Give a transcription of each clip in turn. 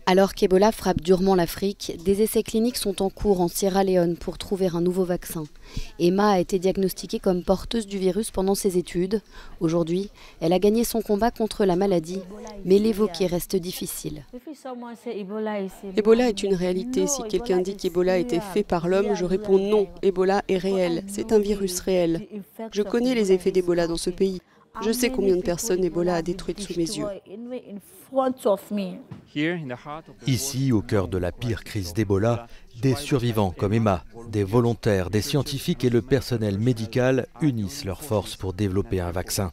Alors qu'Ebola frappe durement l'Afrique, des essais cliniques sont en cours en Sierra Leone pour trouver un nouveau vaccin. Emma a été diagnostiquée comme porteuse du virus pendant ses études. Aujourd'hui, elle a gagné son combat contre la maladie, mais l'évoquer reste difficile. Ebola est une réalité. Si quelqu'un dit qu'Ebola a été fait par l'homme, je réponds non. Ebola est réel. C'est un virus réel. Je connais les effets d'Ebola dans ce pays. Je sais combien de personnes Ebola a détruites sous mes yeux. Ici, au cœur de la pire crise d'Ebola, des survivants comme Emma, des volontaires, des scientifiques et le personnel médical unissent leurs forces pour développer un vaccin.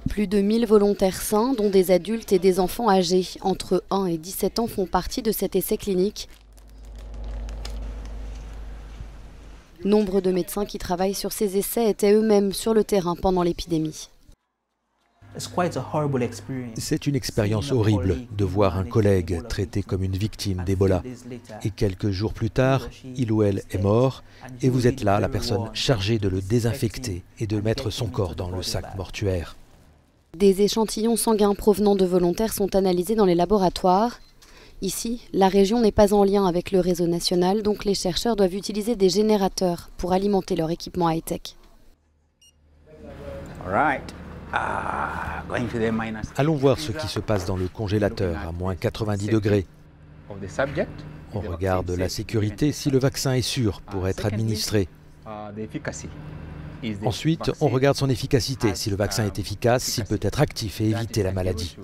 Plus de 1000 volontaires sains, dont des adultes et des enfants âgés entre 1 et 17 ans, font partie de cet essai clinique. Nombre de médecins qui travaillent sur ces essais étaient eux-mêmes sur le terrain pendant l'épidémie. C'est une expérience horrible de voir un collègue traité comme une victime d'Ebola. Et quelques jours plus tard, il ou elle est mort et vous êtes là, la personne chargée de le désinfecter et de mettre son corps dans le sac mortuaire. Des échantillons sanguins provenant de volontaires sont analysés dans les laboratoires. Ici, la région n'est pas en lien avec le réseau national, donc les chercheurs doivent utiliser des générateurs pour alimenter leur équipement high-tech. Allons voir ce qui se passe dans le congélateur à moins 90 degrés. On regarde la sécurité, si le vaccin est sûr pour être administré. Ensuite, on regarde son efficacité, si le vaccin est efficace, s'il peut être actif et éviter la maladie.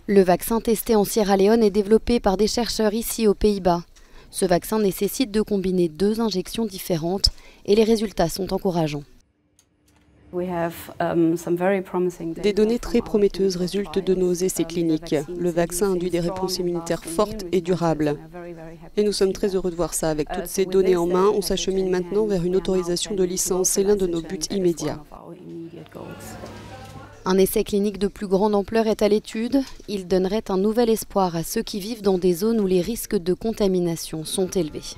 Le vaccin testé en Sierra Leone est développé par des chercheurs ici aux Pays-Bas. Ce vaccin nécessite de combiner 2 injections différentes et les résultats sont encourageants. Des données très prometteuses résultent de nos essais cliniques. Le vaccin induit des réponses immunitaires fortes et durables. Et nous sommes très heureux de voir ça. Avec toutes ces données en main, on s'achemine maintenant vers une autorisation de licence. C'est l'un de nos buts immédiats. Un essai clinique de plus grande ampleur est à l'étude. Il donnerait un nouvel espoir à ceux qui vivent dans des zones où les risques de contamination sont élevés.